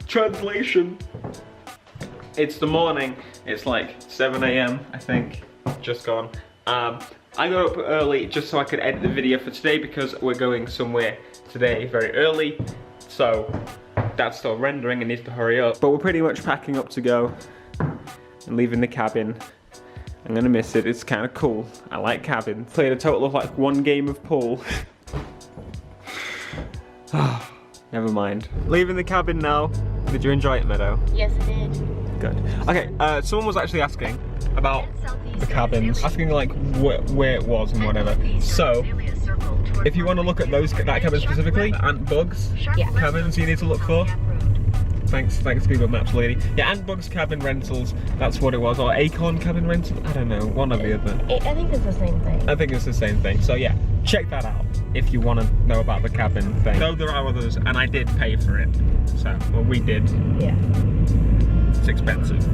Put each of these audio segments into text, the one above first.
Translation. It's the morning. It's like 7 AM, I think. Just gone. I got up early just so I could edit the video for today because we're going somewhere today very early. So that's still rendering and needs to hurry up. But we're pretty much packing up to go and leaving the cabin. I'm gonna miss it. It's kind of cool. I like cabins. Played a total of like 1 game of pool. Never mind. Leaving the cabin now. Did you enjoy it, Meadow? Yes, I did. Good. Okay, someone was actually asking about the cabins, asking like where it was and whatever. So, if you want to look at that cabin specifically, Ant Bug's cabins you need to look for. Thanks Google Maps lady. Yeah, Ant Bug's cabin rentals, that's what it was. Or Acorn cabin rental, I don't know, one or the other. I think it's the same thing. I think it's the same thing. So yeah, check that out if you want to know about the cabin thing. Though there are others, and I did pay for it. So, well, we did. Yeah. It's expensive.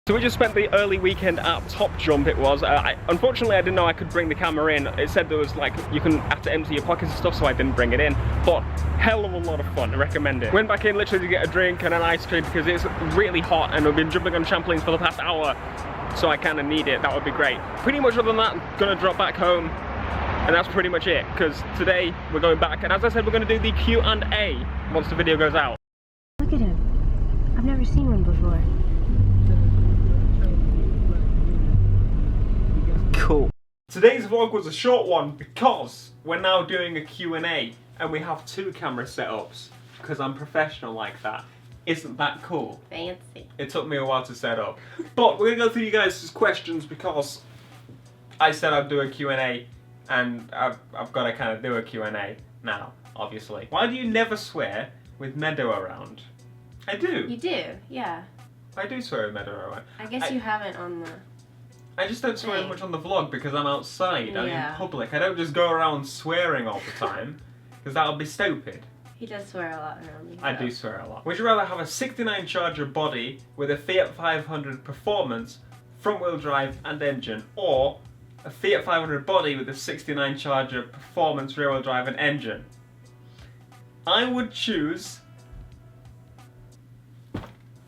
So we just spent the early weekend at Top Jump, it was. Unfortunately, I didn't know I could bring the camera in. It said there was like, you can have to empty your pockets and stuff, so I didn't bring it in. But hell of a lot of fun, I recommend it. Went back in literally to get a drink and an ice cream because it's really hot and we've been jumping on trampolines for the past hour. So I kind of need it, that would be great. Pretty much other than that, I'm gonna drop back home. And that's pretty much it, because today we're going back. And as I said, we're gonna do the Q&A once the video goes out. Look at him. I've never seen one before. Cool. Today's vlog was a short one because we're now doing a Q&A and we have 2 camera setups because I'm professional like that. Isn't that cool? Fancy. It took me a while to set up. But we're gonna go through you guys' questions because I said I'd do a Q&A and I've got to kind of do a Q&A now, obviously. Why do you never swear with Meadow around? I do. You do, yeah. I do swear with Meadow around. I guess you haven't on the... I just don't swear as much on the vlog because I'm outside, I'm in public. I don't just go around swearing all the time, because that would be stupid. He does swear a lot around me. So. I do swear a lot. Would you rather have a 69 Charger body with a Fiat 500 Performance, front wheel drive and engine, or a Fiat 500 body with a 69 Charger Performance, rear wheel drive and engine? I would choose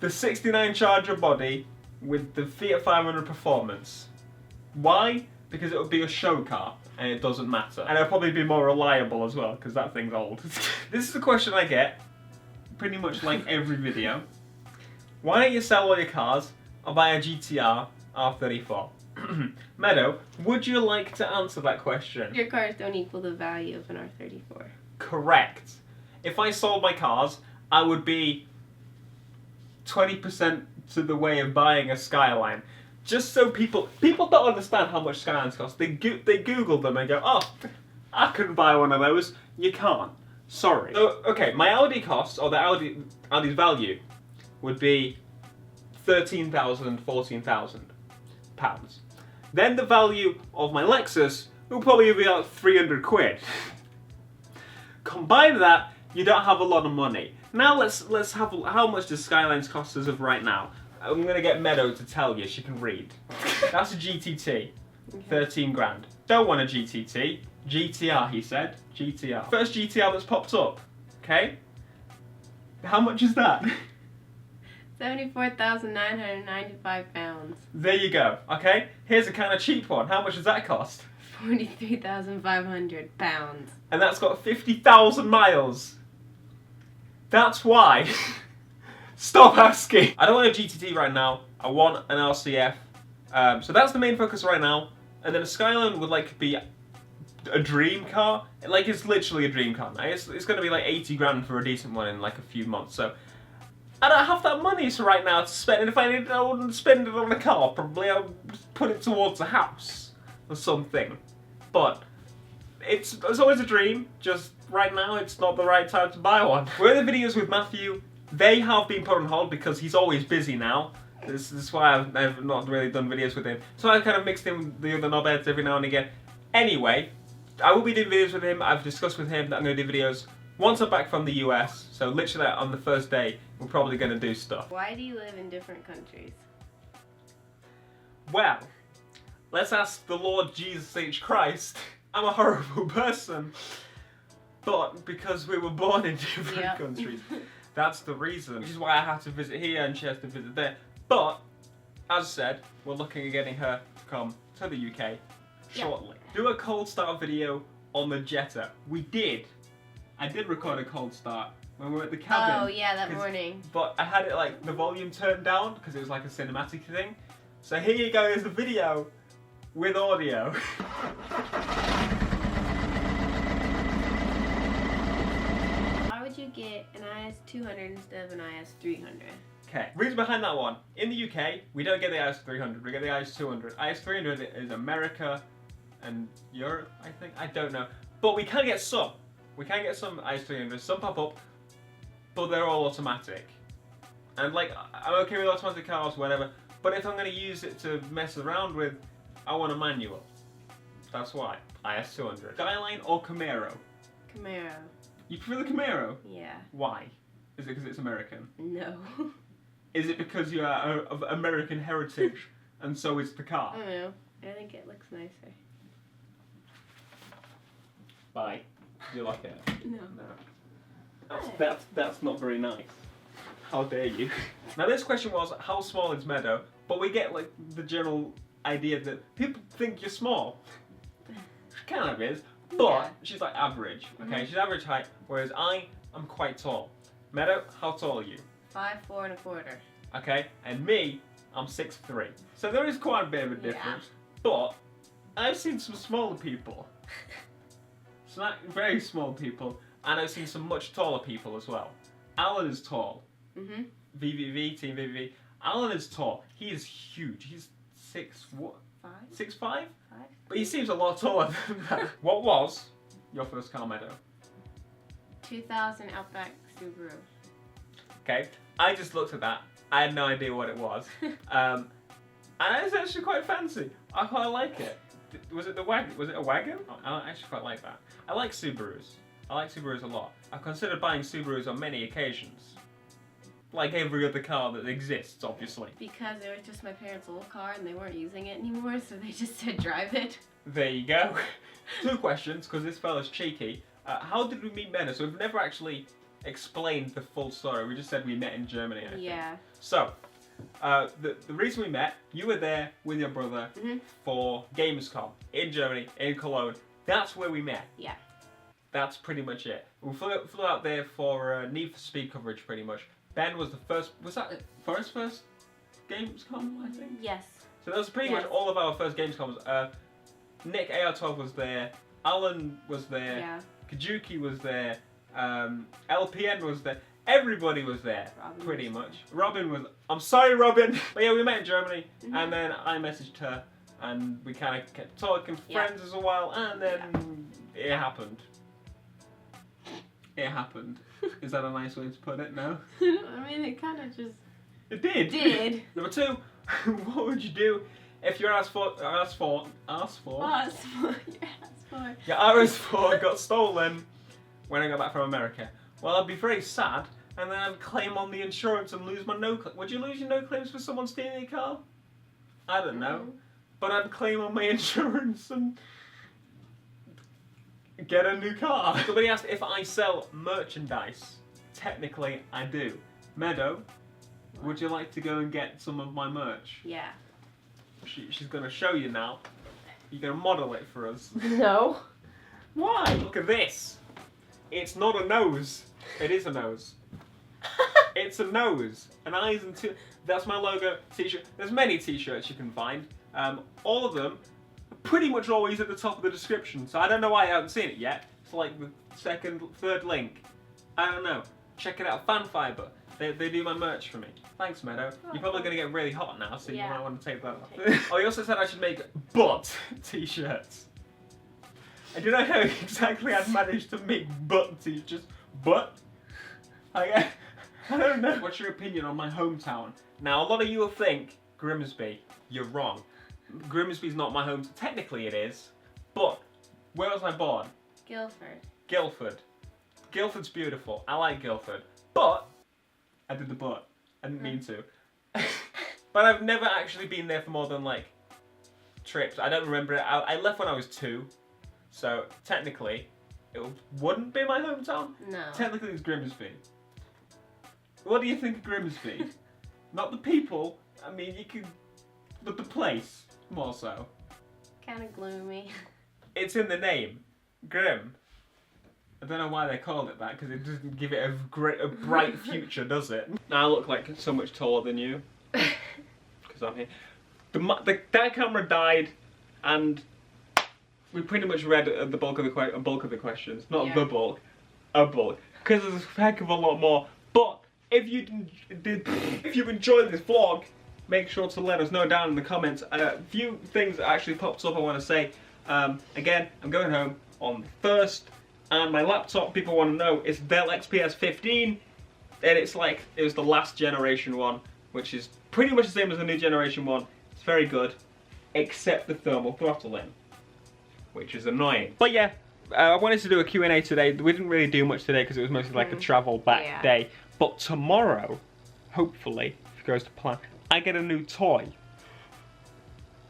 the 69 Charger body with the Fiat 500 Performance. Why? Because it would be a show car and it doesn't matter. And it'll probably be more reliable as well because that thing's old. This is the question I get pretty much like every video. Why don't you sell all your cars or buy a GTR R34? Meadow, would you like to answer that question? Your cars don't equal the value of an R34. Correct. If I sold my cars, I would be 20% to the way of buying a Skyline. Just so people don't understand how much Skylines cost. They Google them and go, oh, I couldn't buy one of those. You can't. Sorry. So, okay, my Audi cost, or the Audi's value, would be £13,000, £14,000. Then the value of my Lexus will probably be about 300 quid. Combine that, you don't have a lot of money. Now let's have, how much does Skylines cost as of right now? I'm gonna get Meadow to tell you, she can read. That's a GTT, 13 grand. Don't want a GTT, GTR he said, GTR. First GTR that's popped up, okay? How much is that? 74,995 pounds. There you go, okay? Here's a kind of cheap one, how much does that cost? 43,500 pounds. And that's got 50,000 miles. That's why. Stop asking. I don't want a GTT right now. I want an RCF. So that's the main focus right now. And then a Skyline would like be a dream car. Like it's literally a dream car. It's going to be like 80 grand for a decent one in like a few months. So I don't have that money right now to spend. And if I wouldn't spend it on a car, probably I would put it towards a house or something. But it's always a dream. Just right now, it's not the right time to buy one. Where are the videos with Matthew? They have been put on hold because he's always busy now. This is why I've not really done videos with him. So I kind of mixed in with the other knobheads every now and again. Anyway, I will be doing videos with him. I've discussed with him that I'm going to do videos once I'm back from the US. So literally on the first day, we're probably going to do stuff. Why do you live in different countries? Well, let's ask the Lord Jesus H. Christ. I'm a horrible person. but because we were born in different countries, that's the reason. Which is why I have to visit here and she has to visit there. But, as said, we're looking at getting her to come to the UK shortly. Do a cold start video on the Jetta. We did. I did record a cold start when we were at the cabin. Oh yeah, that morning. But I had it like the volume turned down because it was like a cinematic thing. So here you go, is the video with audio. Why would you get an IS-200 instead of an IS-300? Okay, reason behind that one. In the UK, we don't get the IS-300, we get the IS-200. IS-300 is America and Europe, I think. I don't know. But we can get some. We can get some IS-300s, some pop up, but they're all automatic. And like, I'm okay with automatic cars, whatever, but if I'm going to use it to mess around with, I want a manual. That's why. IS-200. Skyline or Camaro? Camaro. You prefer the Camaro? Yeah. Why? Is it because it's American? No. Is it because you are of American heritage and so is the car? I don't know. I think it looks nicer. Bye. Do you like it? No. No. That's not very nice. How dare you? Now this question was, how small is Meadow? But we get like the general idea that people think you're small. She kind of is, but she's like average, okay? She's average height, whereas I am quite tall. Meadow, how tall are you? 5'4"1/4". Okay, and me, I'm 6'3". So there is quite a bit of a difference, but I've seen some smaller people. Some very small people, and I've seen some much taller people as well. Alan is tall. VVV, Team VVV. Alan is tall. He is huge. He's 6'5"? 5? But he seems a lot taller than that. What was your first car, Meadow? 2000 Outback Subaru. Okay, I just looked at that. I had no idea what it was. And it's actually quite fancy. I quite like it. Was it the wagon? Was it a wagon? I actually quite like that. I like Subarus. I like Subarus a lot. I've considered buying Subarus on many occasions. Like every other car that exists, obviously. Because it was just my parents' old car and they weren't using it anymore, so they just said drive it. There you go. 2 questions, because this fella's cheeky. How did we meet Meadow? So we've never actually explained the full story. We just said we met in Germany, I think. Yeah. So, the reason we met, you were there with your brother for Gamescom in Germany, in Cologne. That's where we met. Yeah. That's pretty much it. We flew out there for Need for Speed coverage, pretty much. Ben was the first. Was that Forrest's first Gamescom? I think. Yes. So that was pretty much all of our first Gamescoms. Nick AR12 was there. Alan was there. Yeah. Kajuki was there. LPN was there. Everybody was there, Robin pretty was much. Robin was. I'm sorry, Robin. But yeah, we met in Germany, and then I messaged her, and we kind of kept talking, friends as a while, and then it happened. It happened. Is that a nice way to put it? No. I mean, it kind of just. It did. Did. Number 2, what would you do if your R34 your RS4 got stolen when I got back from America? Well, I'd be very sad, and then I'd claim on the insurance and lose my no-claim. Would you lose your no-claims for someone stealing your car? I don't know. But I'd claim on my insurance and get a new car. Somebody asked if I sell merchandise. Technically, I do. Meadow, would you like to go and get some of my merch? Yeah. She's going to show you now. You're going to model it for us. No. Why? Look at this. It's not a nose. It is a nose. It's a nose. An eyes and two. That's my logo t-shirt. There's many t-shirts you can find. All of them are pretty much always at the top of the description. So I don't know why you haven't seen it yet. It's like the third link. I don't know. Check it out. Fan Fiber. They do my merch for me. Thanks, Meadow. You're probably going to get really hot now, so you might want to take that off. Oh, he also said I should make butt t-shirts. I don't know how exactly I'd managed to make butt t-shirts. Butt? I don't know. What's your opinion on my hometown? Now, a lot of you will think, Grimsby, you're wrong. Grimsby's not my home. Technically it is. But, where was I born? Guildford. Guildford. Guildford's beautiful. I like Guildford. But, I did the but. I didn't mean to. But I've never actually been there for more than, like, trips. I don't remember it. I left when I was 2. So, technically, it wouldn't be my hometown. No. Technically, it's Grimsby. What do you think of Grimsby? Not the people. I mean, you can, but the place more so. Kind of gloomy. It's in the name, Grim. I don't know why they called it that, because it doesn't give it a bright future, does it? Now I look like so much taller than you, because I'm here. That camera died, and we pretty much read the bulk of the questions. Not the bulk, a bulk, because there's a heck of a lot more. But if you enjoyed this vlog, make sure to let us know down in the comments. A few things that actually popped up I want to say. Again, I'm going home on the 1st, and my laptop, people want to know, is Dell XPS 15, and it's like, it was the last generation one, which is pretty much the same as the new generation one. It's very good, except the thermal throttling, which is annoying. But yeah, I wanted to do a Q&A today. We didn't really do much today because it was mostly like a travel back day. But tomorrow, hopefully, if it goes to plan, I get a new toy.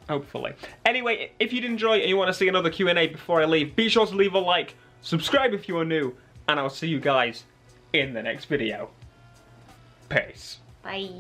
Hopefully. Anyway, if you'd enjoy and you want to see another Q&A before I leave, be sure to leave a like, subscribe if you are new, and I'll see you guys in the next video. Peace. Bye.